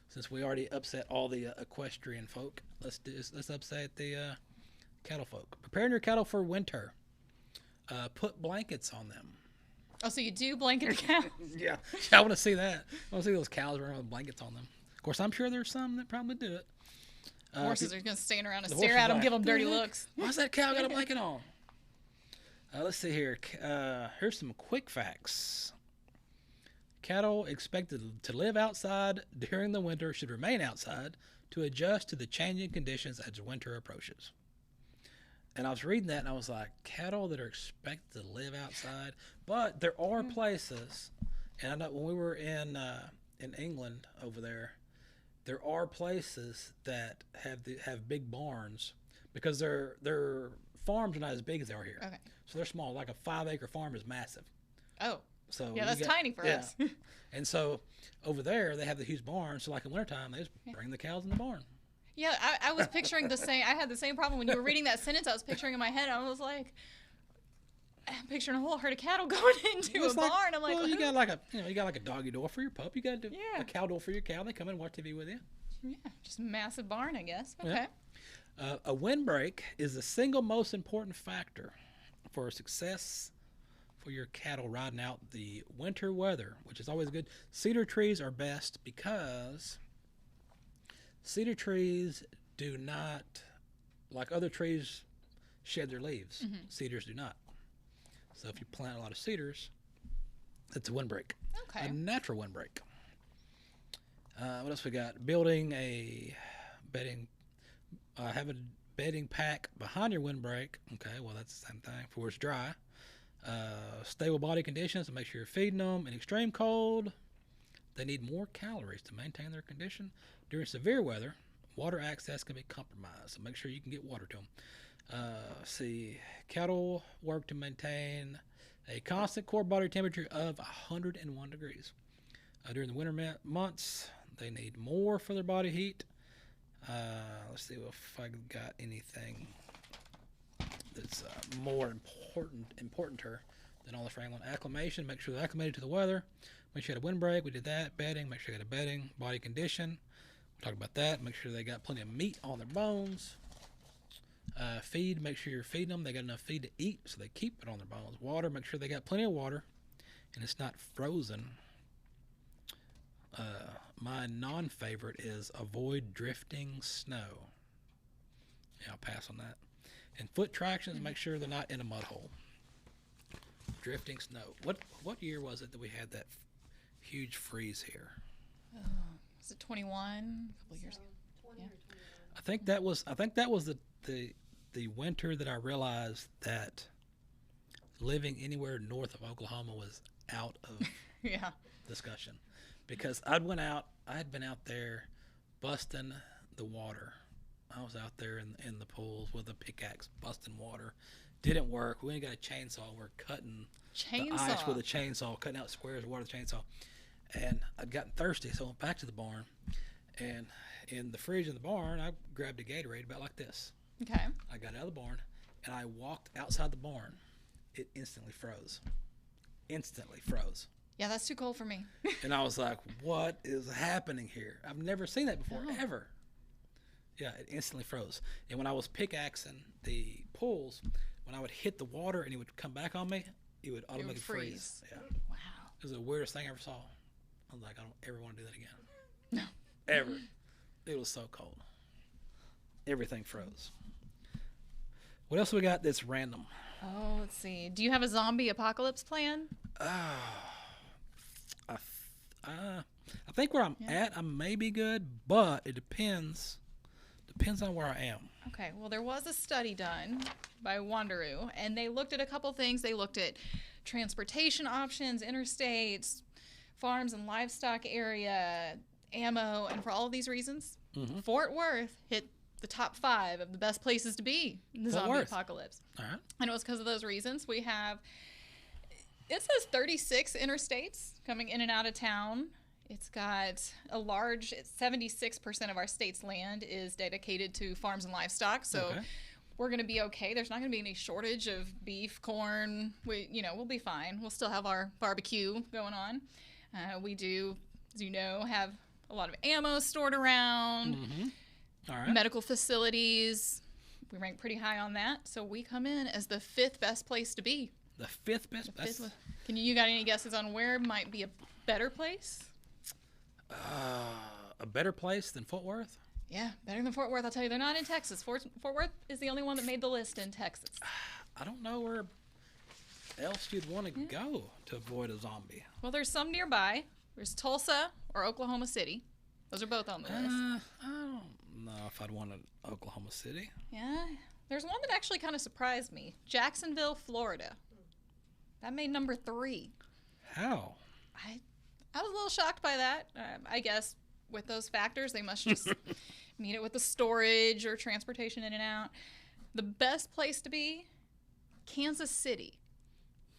Since we already upset all the equestrian folk, let's upset the cattle folk. Preparing your cattle for winter. Put blankets on them. Oh, so you do blanket your cows? Yeah, I want to see that. I want to see those cows running with blankets on them. Of course, I'm sure there's some that probably do it. Horses are going to stand around and stare at them, give them dirty looks. Why's that cow got a blanket on? Let's see here. Here's some quick facts. Cattle expected to live outside during the winter should remain outside to adjust to the changing conditions as winter approaches. And I was reading that and I was like, cattle that are expected to live outside, but there are places, and I know when we were in England over there are places that have big barns because their farms are not as big as they are here. Okay. So they're small. Like a 5-acre farm is massive. Oh. So yeah, that's tiny for us. And so over there they have the huge barns. So like in wintertime, they just bring the cows in the barn. Yeah, I was picturing the same. I had the same problem when you were reading that sentence. I was picturing in my head. I was like, I'm picturing a whole herd of cattle going into a barn. I'm like, well, you got like a doggy door for your pup. You got to do a cow door for your cow. They come in and watch TV with you. Yeah, just a massive barn, I guess. Okay. Yeah. A windbreak is the single most important factor for for your cattle riding out the winter weather, which is always good. Cedar trees are best because cedar trees do not, like other trees, shed their leaves. Cedars do not. So if you plant a lot of cedars, it's a windbreak. Okay. A natural windbreak. What else we got? Building a bedding, have a bedding pack behind your windbreak. Okay, well that's the same thing for it's dry. Stable body conditions to make sure you're feeding them. In extreme cold, they need more calories to maintain their condition. During severe weather, water access can be compromised, so make sure you can get water to them. See, cattle work to maintain a constant core body temperature of 101 degrees. During the winter months, they need more for their body heat. Let's see if I got anything that's more importanter than all this wrangling. Acclimation, make sure they're acclimated to the weather. Make sure you had a windbreak. We did that. Bedding, make sure you got a bedding. Body condition, we'll talk about that. Make sure they got plenty of meat on their bones. Feed, make sure you're feeding them. They got enough feed to eat, so they keep it on their bones. Water, make sure they got plenty of water, and it's not frozen. My non-favorite is avoid drifting snow. Yeah, I'll pass on that. And foot tractions, make sure they're not in a mud hole. Drifting snow. What year was it that we had that huge freeze here? Was it 21? A couple of years ago. 20 Yeah. or 21. I think that was the winter that I realized that living anywhere north of Oklahoma was out of Yeah. discussion, because I had been out there busting the water. I was out there in the pools with a pickaxe busting water. Didn't work. We ain't got a chainsaw. We're cutting the ice with a chainsaw, cutting out squares of water with a chainsaw. And I'd gotten thirsty, so I went back to the barn. And in the fridge in the barn, I grabbed a Gatorade about like this. Okay. I got out of the barn, and I walked outside the barn. It instantly froze. Instantly froze. Yeah, that's too cold for me. And I was like, what is happening here? I've never seen that before, ever. Yeah, it instantly froze. And when I was pickaxing the pools, when I would hit the water and it would come back on me, it would automatically freeze. Yeah. Wow. It was the weirdest thing I ever saw. I was like, I don't ever want to do that again. No. Ever. It was so cold. Everything froze. What else we got that's random? Oh, let's see. Do you have a zombie apocalypse plan? I think where I'm at, I may be good, but it depends. Depends on where I am. Okay, well, there was a study done by Wanderoo, and they looked at a couple things. They looked at transportation options, interstates, farms and livestock area, ammo, and for all of these reasons, Fort Worth hit the top 5 of the best places to be in the zombie apocalypse. All right. And it was because of those reasons. We have, it says 36 interstates coming in and out of town. It's got a large, 76% of our state's land is dedicated to farms and livestock. So we're going to be okay. There's not going to be any shortage of beef, corn. We'll be fine. We'll still have our barbecue going on. We do, as you know, have a lot of ammo stored around. All right. Medical facilities. We rank pretty high on that. So we come in as the 5th best place to be. The 5th best? You got any guesses on where might be a better place? A better place than Fort Worth? Yeah, better than Fort Worth. I'll tell you, they're not in Texas. Fort Worth is the only one that made the list in Texas. I don't know where else you'd want to go to avoid a zombie. Well, there's some nearby. There's Tulsa or Oklahoma City. Those are both on the list. I don't know if I'd want Oklahoma City. Yeah. There's one that actually kind of surprised me. Jacksonville, Florida. That made number 3. How? I was a little shocked by that. I guess with those factors, they must just meet it with the storage or transportation in and out. The best place to be, Kansas City.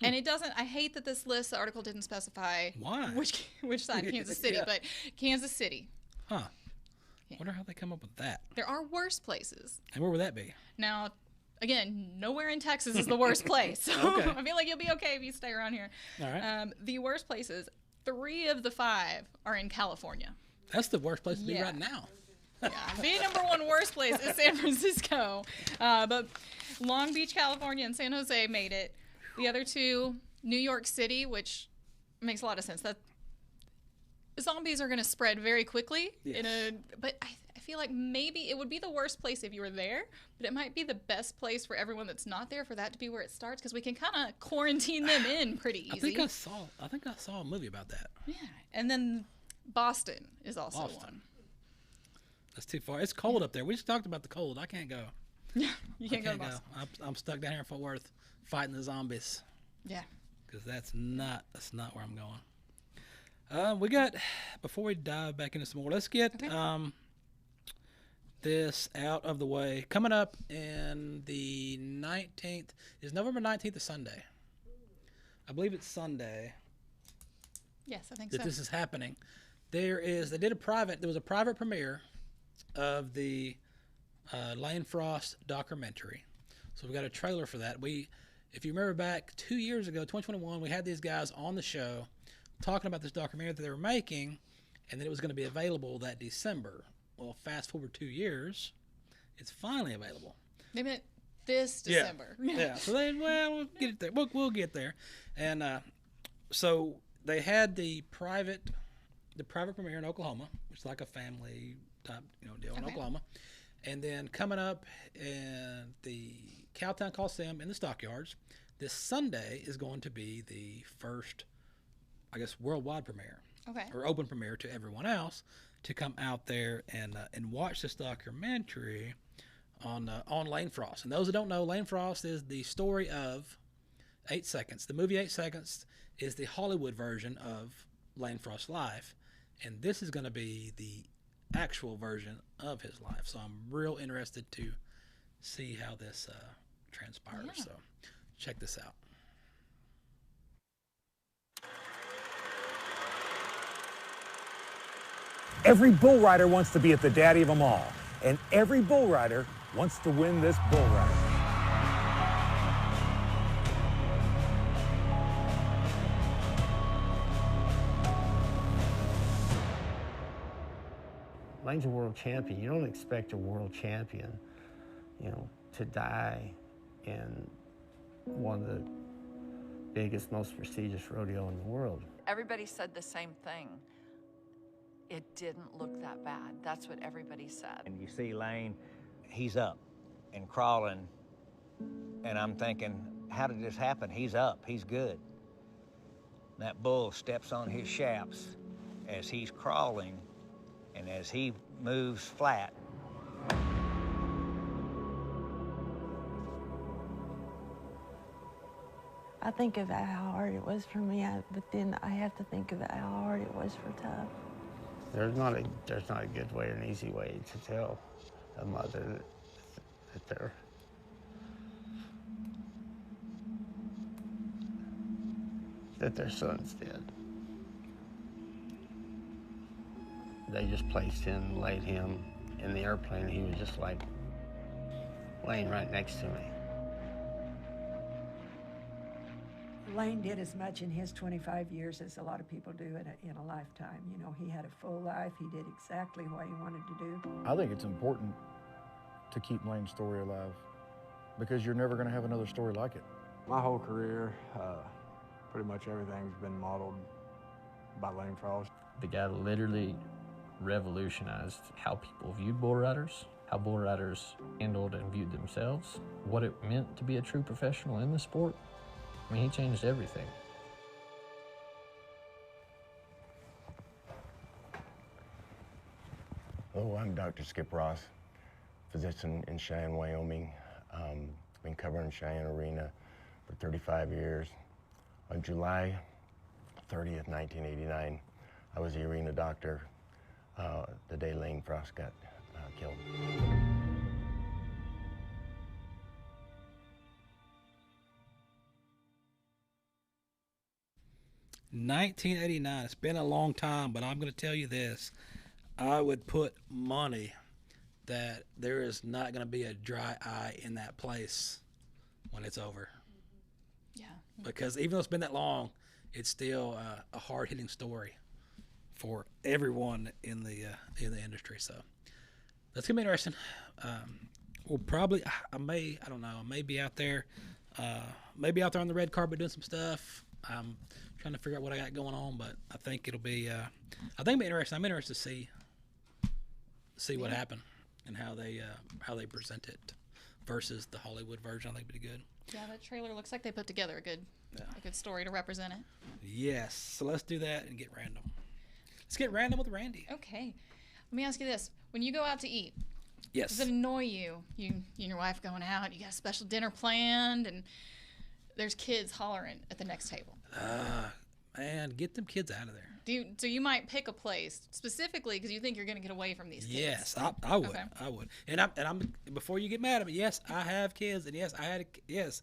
And it doesn't, I hate that this list, the article didn't specify which side of Kansas City, but Kansas City. Huh. Yeah. Wonder how they come up with that. There are worse places. And where would that be? Now, again, nowhere in Texas is the worst place. So I feel like you'll be okay if you stay around here. All right. The worst places, 3 of the 5 are in California. That's the worst place to be right now. Yeah, the number 1 worst place is San Francisco. But Long Beach, California and San Jose made it. The other 2, New York City, which makes a lot of sense. That zombies are going to spread very quickly. Yes. But I feel like maybe it would be the worst place if you were there, but it might be the best place for everyone that's not there for that to be where it starts, because we can kind of quarantine them in pretty easy. I think I saw a movie about that. Yeah, and then Boston is also one. That's too far. It's cold up there. We just talked about the cold. I can't go. Yeah, you can't go to Boston. I'm stuck down here in Fort Worth fighting the zombies. Yeah. Because that's not where I'm going. We got, before we dive back into some more, let's get this out of the way. Coming up in the 19th, is November 19th a Sunday? I believe it's Sunday. Yes, I think that this is happening. There was a private premiere of the Lane Frost documentary. So we got a trailer for that. If you remember back 2 years ago, 2021, we had these guys on the show talking about this documentary that they were making, and that it was going to be available that December. Well, fast forward 2 years, it's finally available. They meant this December. Yeah. So we'll get it there. We'll get there. And so they had the private premiere in Oklahoma, which is like a family type deal in Oklahoma. And then coming up in the Cowtown Coliseum in the Stockyards, this Sunday is going to be the first, I guess, worldwide premiere. Okay. Or open premiere to everyone else to come out there and watch this documentary on Lane Frost. And those that don't know, Lane Frost is the story of 8 Seconds. The movie 8 Seconds is the Hollywood version of Lane Frost's life, and this is going to be the actual version of his life. So I'm real interested to see how this transpires. Yeah. So check this out. Every bull rider wants to be at the daddy of them all, and every bull rider wants to win this bull rider. Lane's a world champion. You don't expect a world champion, to die in one of the biggest, most prestigious rodeo in the world. Everybody said the same thing. It didn't look that bad. That's what everybody said. And you see Lane, he's up and crawling, and I'm thinking, how did this happen? He's up, he's good. That bull steps on his shafts as he's crawling, and as he moves flat. I think about how hard it was for me, but then I have to think about how hard it was for Tough. There's not a good way or an easy way to tell a mother that their son's dead. They just placed him, laid him in the airplane. He was just like laying right next to me. Lane did as much in his 25 years as a lot of people do in a lifetime. He had a full life. He did exactly what he wanted to do. I think it's important to keep Lane's story alive because you're never going to have another story like it. My whole career, pretty much everything's been modeled by Lane Frost. The guy literally revolutionized how people viewed bull riders, how bull riders handled and viewed themselves, what it meant to be a true professional in the sport. I mean, he changed everything. Hello, I'm Dr. Skip Ross, physician in Cheyenne, Wyoming. Been covering Cheyenne Arena for 35 years. On July 30th, 1989, I was the arena doctor the day Lane Frost got killed. 1989. It's been a long time, but I'm going to tell you this. I would put money that there is not going to be a dry eye in that place when it's over. Yeah. Because even though it's been that long, it's still a hard-hitting story for everyone in the industry. So that's going to be interesting. We'll probably, I may be out there, maybe out there on the red carpet doing some stuff. I'm trying to figure out what I got going on, but I think it'll be interesting. I'm interested to see what happened and how they present it versus the Hollywood version. I think it'd be good. Yeah, that trailer looks like they put together a good story to represent it. Yes. So let's do that and get random. Let's get random with Randy. Okay. Let me ask you this. When you go out to eat, yes, does it annoy you? You and your wife going out, you got a special dinner planned, and there's kids hollering at the next table. Man, get them kids out of there. So you might pick a place specifically because you think you're going to get away from these kids. Yes, I would. Okay. I would. And I'm before you get mad at me. Yes, I have kids, and yes,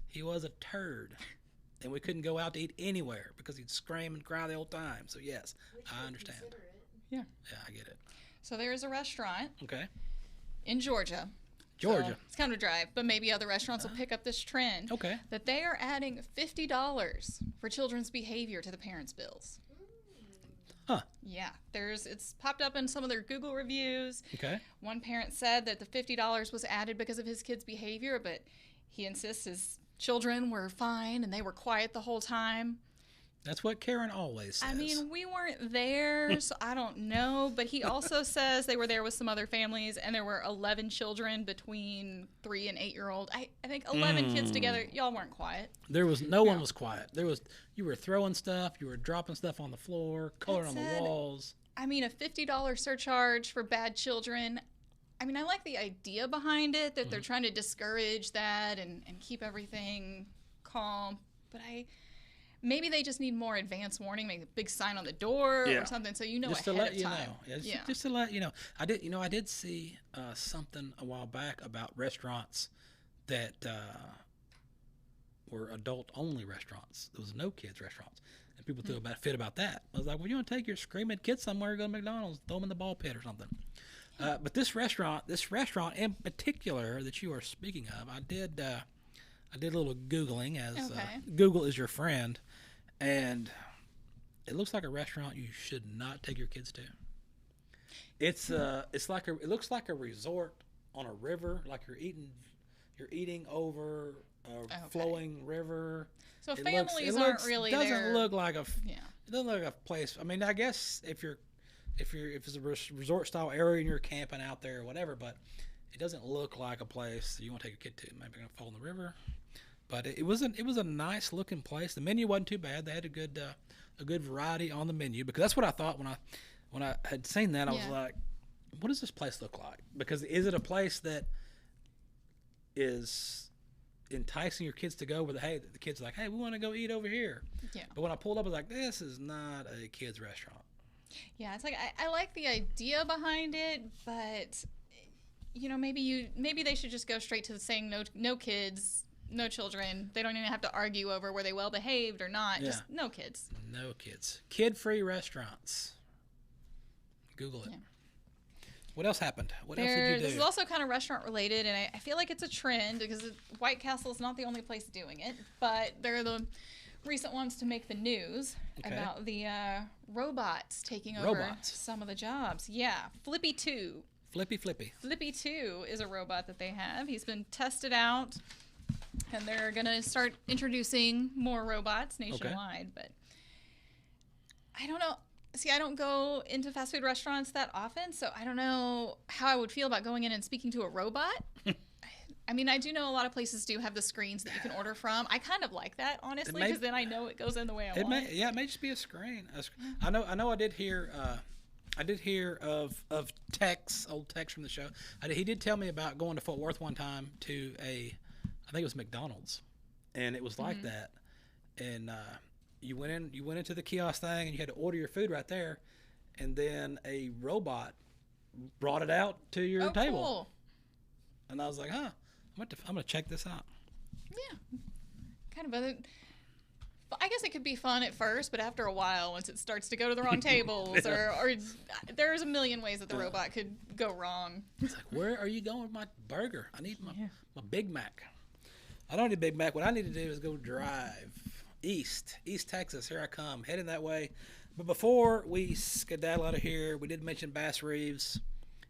he was a turd, and we couldn't go out to eat anywhere because he'd scream and cry the whole time. So yes, I understand. Yeah, I get it. So there is a restaurant. Okay. In Georgia. So it's kind of a drive, but maybe other restaurants will pick up this trend. Okay. That they are adding $50 for children's behavior to the parents' bills. Huh. Yeah. It's popped up in some of their Google reviews. Okay. One parent said that the $50 was added because of his kid's behavior, but he insists his children were fine and they were quiet the whole time. That's what Karen always says. I mean, we weren't there, so I don't know. But he also says they were there with some other families, and there were 11 children between 3 and 8-year-old. I think 11 kids together. Y'all weren't quiet. There was no one was quiet. You were throwing stuff, you were dropping stuff on the floor, coloring on the walls. I mean, a $50 surcharge for bad children. I mean, I like the idea behind it that they're trying to discourage that and keep everything calm. But maybe they just need more advance warning, make a big sign on the door or something, so you know just ahead to let of you time. know. Just to let you know. I did see something a while back about restaurants that were adult-only restaurants. There was no kids restaurants, and people threw a fit about that. I was like, well, you want to take your screaming kids somewhere, go to McDonald's, throw them in the ball pit or something. But this restaurant in particular that you are speaking of, I did a little Googling, as Google is your friend. And it looks like a restaurant you should not take your kids to. It looks like a resort on a river, like you're eating over a flowing river. So families aren't really there. It doesn't look like a place. I mean, I guess if it's a resort style area and you're camping out there or whatever, but it doesn't look like a place that you want to take your kid to. Maybe gonna fall in the river. But it was a nice looking place. The menu wasn't too bad. They had a good variety on the menu, because that's what I thought when I had seen that. I was like, what does this place look like? Because is it a place that is enticing your kids to go where the kids are like, hey, we want to go eat over here. Yeah. But when I pulled up, I was like, this is not a kids restaurant. Yeah, it's like I like the idea behind it, but maybe they should just go straight to saying no kids. No children. They don't even have to argue over were they well behaved or not. Yeah. Just no kids. No kids. Kid-free restaurants. Google it. Yeah. What else happened? What else did you do? This is also kind of restaurant related, and I feel like it's a trend because White Castle is not the only place doing it, but they're the recent ones to make the news about the robots taking over some of the jobs. Yeah. Flippy 2. Flippy. Flippy 2 is a robot that they have. He's been tested out. And they're going to start introducing more robots nationwide. But I don't know. See, I don't go into fast food restaurants that often, so I don't know how I would feel about going in and speaking to a robot. I mean, I do know a lot of places do have the screens that you can order from. I kind of like that, honestly, because then I know it goes in the way I want. It may just be a screen. I know. I did hear of Tex, old Tex from the show. He did tell me about going to Fort Worth one time to I think it was McDonald's, and it was like that. And you went into the kiosk thing, and you had to order your food right there, and then a robot brought it out to your table. Cool. And I was like, I'm gonna check this out. Yeah, kind of. I guess it could be fun at first, but after a while, once it starts to go to the wrong tables, or there's a million ways that the robot could go wrong. It's like, where are you going with my burger? I need my Big Mac. I don't need a Big Mac. What I need to do is go drive East Texas. Here I come, heading that way. But before we skedaddle out of here, we did mention Bass Reeves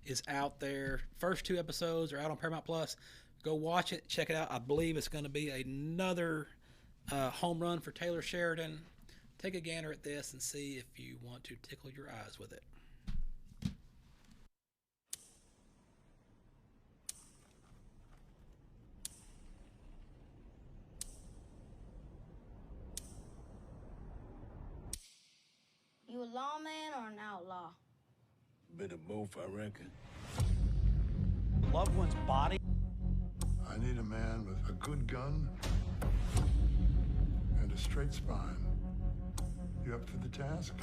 is out there. First 2 episodes are out on Paramount Plus. Go watch it, check it out. I believe it's going to be another home run for Taylor Sheridan. Take a gander at this and see if you want to tickle your eyes with it. You a lawman or an outlaw? Bit of both, I reckon. Loved one's body. I need a man with a good gun and a straight spine. You up for the task?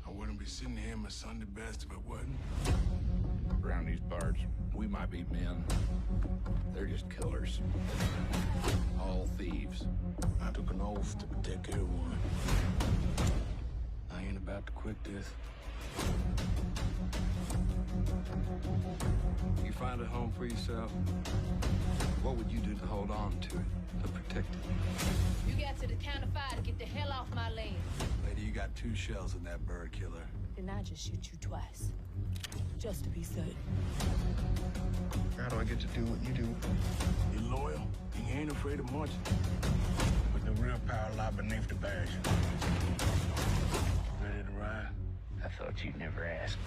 I wouldn't be sitting here in my Sunday best if I wasn't. Around these parts, we might be men. They're just killers. All thieves. I took an oath to protect everyone. I ain't about to quit this. You find a home for yourself, what would you do to hold on to it, to protect it? You get to the count of 5 to get the hell off my land. Lady, you got 2 shells in that bird killer. Then I just shoot you twice. Just to be certain. How do I get to do what you do? You're loyal. You ain't afraid of much. But the real power lie beneath the badge. Ready to ride? I thought you'd never ask.